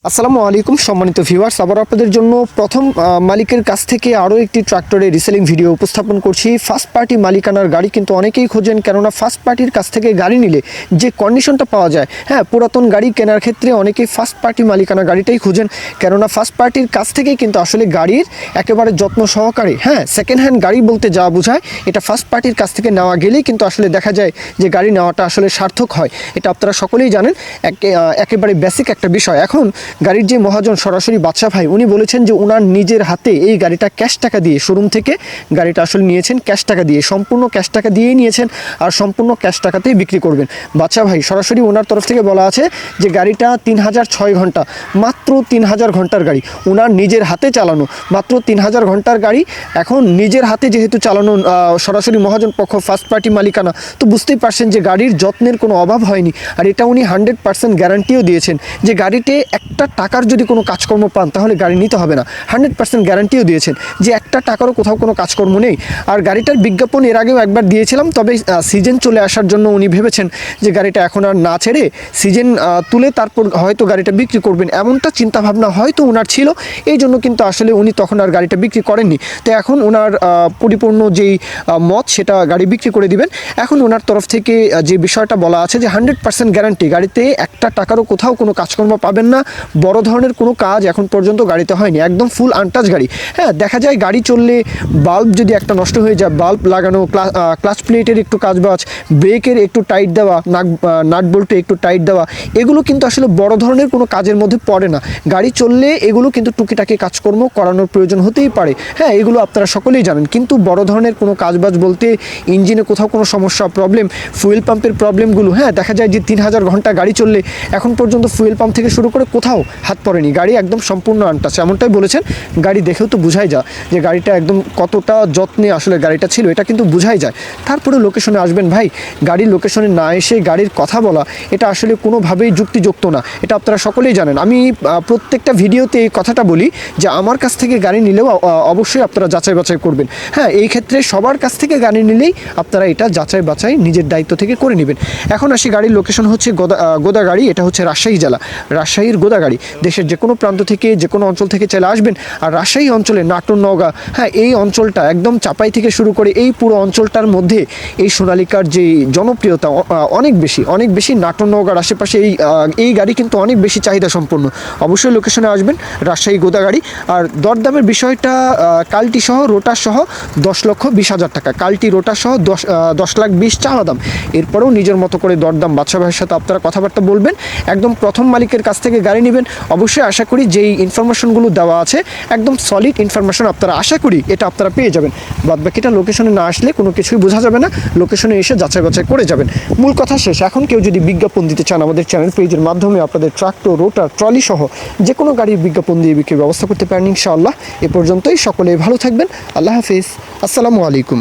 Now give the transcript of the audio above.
আসসালামু আলাইকুম সম্মানিত ভিউয়ার্স, আবার আপনাদের জন্য প্রথম মালিকের কাছ থেকে আরও একটি ট্রাক্টরের রিসেলিং ভিডিও উপস্থাপন করছি। ফার্স্ট পার্টি মালিকানার গাড়ি কিন্তু অনেকেই খোঁজেন, কেননা ফার্স্ট পার্টির কাছ থেকে গাড়ি নিলে যে কন্ডিশনটা পাওয়া যায়, পুরাতন গাড়ি কেনার ক্ষেত্রে অনেকেই ফার্স্ট পার্টি মালিকানা গাড়িটাই খোঁজেন, কেননা ফার্স্ট পার্টির কাছ থেকেই কিন্তু আসলে গাড়ির একেবারে যত্ন সহকারে সেকেন্ড হ্যান্ড গাড়ি বলতে যা বোঝায় এটা ফার্স্ট পার্টির কাছ থেকে নেওয়া গেলেই কিন্তু আসলে দেখা যায় যে গাড়ি নেওয়াটা আসলে সার্থক হয়। এটা আপনারা সকলেই জানেন, একেবারে বেসিক একটা বিষয়। এখন গাড়ির যে মহাজন সরাসরি বাদশা ভাই, উনি বলেছেন যে ওনার নিজের হাতে এই গাড়িটা ক্যাশ টাকা দিয়ে শোরুম থেকে গাড়িটা আসলে নিয়েছেন, ক্যাশ টাকা দিয়ে, সম্পূর্ণ ক্যাশ টাকা দিয়েই নিয়েছেন আর সম্পূর্ণ ক্যাশ টাকাতেই বিক্রি করবেন। বাদশা ভাই সরাসরি ওনার তরফ থেকে বলা আছে যে গাড়িটা 3006 ঘন্টা, মাত্র 3000 ঘন্টার গাড়ি, ওনার নিজের হাতে চালানো, মাত্র 3000 ঘন্টার গাড়ি। এখন নিজের হাতে যেহেতু চালানো, সরাসরি মহাজন পক্ষ ফার্স্ট পার্টি মালিকানা, তো বুঝতেই পারছেন যে গাড়ির যত্নের কোনো অভাব হয়নি। আর এটা উনি 100% গ্যারান্টিও দিয়েছেন যে গাড়িতে একটা টাকার যদি কোনো কাজকর্ম পান তাহলে গাড়ি নিতে হবে না, 100% গ্যারান্টিও দিয়েছেন যে একটা টাকারও কোথাও কোনো কাজকর্ম নেই। আর গাড়িটার বিজ্ঞাপন এর আগেও একবার দিয়েছিলাম, তবে সিজন চলে আসার জন্য উনি ভেবেছেন যে গাড়িটা এখন আর না ছেড়ে সিজন তুলে তারপর হয়তো গাড়িটা বিক্রি করবেন, এমনটা চিন্তাভাবনা হয়তো ওনার ছিল, এই জন্য কিন্তু আসলে উনি তখন আর গাড়িটা বিক্রি করেননি। তো এখন ওনার পরিপূর্ণ যেই মত সেটা গাড়ি বিক্রি করে দিবেন। এখন ওনার তরফ থেকে যে বিষয়টা বলা আছে যে 100% গ্যারান্টি, গাড়িতে একটা টাকারও কোথাও কোনো কাজকর্ম পাবেন না, বড় ধরনের কোনো কাজ এখন পর্যন্ত গাড়িতে হয়নি, একদম ফুল আনটাচ গাড়ি। দেখা যায় গাড়ি চললে বাল্ব যদি একটা নষ্ট হয়ে যায়, বাল্ব লাগানো, ক্লাচ প্লেটের একটু কাজবাজ, ব্রেকের একটু টাইট দেওয়া, নাট বল্টে একটু টাইট দেওয়া, এগুলো কিন্তু আসলে বড় ধরনের কোনো কাজের মধ্যে পড়ে না। গাড়ি চললে এগুলো কিন্তু টুকিটাকি কাজকর্ম করানোর প্রয়োজন হতেই পারে, এগুলো আপনারা সকলেই জানেন। কিন্তু বড় ধরনের কোনো কাজবাজ বলতে ইঞ্জিনে কোথাও কোনো সমস্যা, প্রবলেম, ফুয়েল পাম্পের প্রবলেমগুলো, দেখা যায় যে 3000 ঘন্টা গাড়ি চললে এখন পর্যন্ত ফুয়েল পাম্প থেকে শুরু করে কোথাও হাত পড়েনি, গাড়ি একদম সম্পূর্ণ আনটাচ, এমনটাই বলেছেন। গাড়ি দেখেও তো বোঝাই যায় যে গাড়িটা একদম কতটা যত্নে আসলে গাড়িটা ছিল, এটা কিন্তু বোঝাই যায়। তারপরে লোকেশনে আসবেন ভাই, গাড়ির লোকেশনে না এসে গাড়ির কথা বলা এটা আসলে কোনোভাবেই যুক্তিযুক্ত না, এটা আপনারা সকলেই জানেন। আমি প্রত্যেকটা ভিডিওতে এই কথাটা বলি যে আমার কাছ থেকে গাড়ি নিলেও অবশ্যই আপনারা যাচাই বাছাই করবেন। এই ক্ষেত্রে সবার কাছ থেকে গাড়ি নিলেই আপনারা এটা যাচাই বাছাই নিজের দায়িত্ব থেকে করে নেবেন। এখন আসি গাড়ির লোকেশন হচ্ছে গোদাগাড়ি, এটা হচ্ছে রাজশাহী জেলা, রাজশাহীর গোদাগাড়ি। দেশের যে কোনো প্রান্ত থেকে যে কোনো অঞ্চল থেকে চলে আসবেন। আর রাজশাহী অঞ্চলে নাটোর, নওগাঁ, এই অঞ্চলটা একদম চাপাই থেকে শুরু করে এই পুরো অঞ্চলটার মধ্যে এই সোনালিকার যে জনপ্রিয়তা অনেক বেশি। নাটোর, নওগাঁর আশেপাশে এই গাড়ি কিন্তু অনেক বেশি চাহিদা সম্পন্ন। অবশ্যই লোকেশনে আসবেন, রাজশাহী গোদাগাড়ি। আর দরদামের বিষয়টা কাল্টি সহ রোটার সহ 10,20,000 টাকা, কাল্টি রোটার সহ 10,20,000 চাওয়া দাম। এরপরেও নিজের মতো করে দরদাম বাদশা ভাইয়ের সাথে আপনারা কথাবার্তা বলবেন। একদম প্রথম মালিকের কাছ থেকে গাড়ি নেবেন, অবশ্যই আশা করি যেই ইনফরমেশনগুলো দেওয়া আছে একদম সলিড ইনফরমেশন আপনারা আশা করি এটা আপনারা পেয়ে যাবেন। বাদবাকিটা লোকেশনে না আসলে কোনো কিছুই বোঝা যাবে না, লোকেশনে এসে যাচাই বাছাই করে যাবেন। মূল কথা শেষ। এখন কেউ যদি বিজ্ঞাপন দিতে চান আমাদের চ্যানেল পেজের মাধ্যমে আপনাদের ট্রাক্টর, রোটার, ট্রলি সহ যে কোনো গাড়ির বিজ্ঞাপন দিয়ে বিক্রির ব্যবস্থা করতে পারেন ইনশাআল্লাহ। এ পর্যন্তই, সকলেই ভালো থাকবেন। আল্লাহ হাফিজ, আসসালামু আলাইকুম।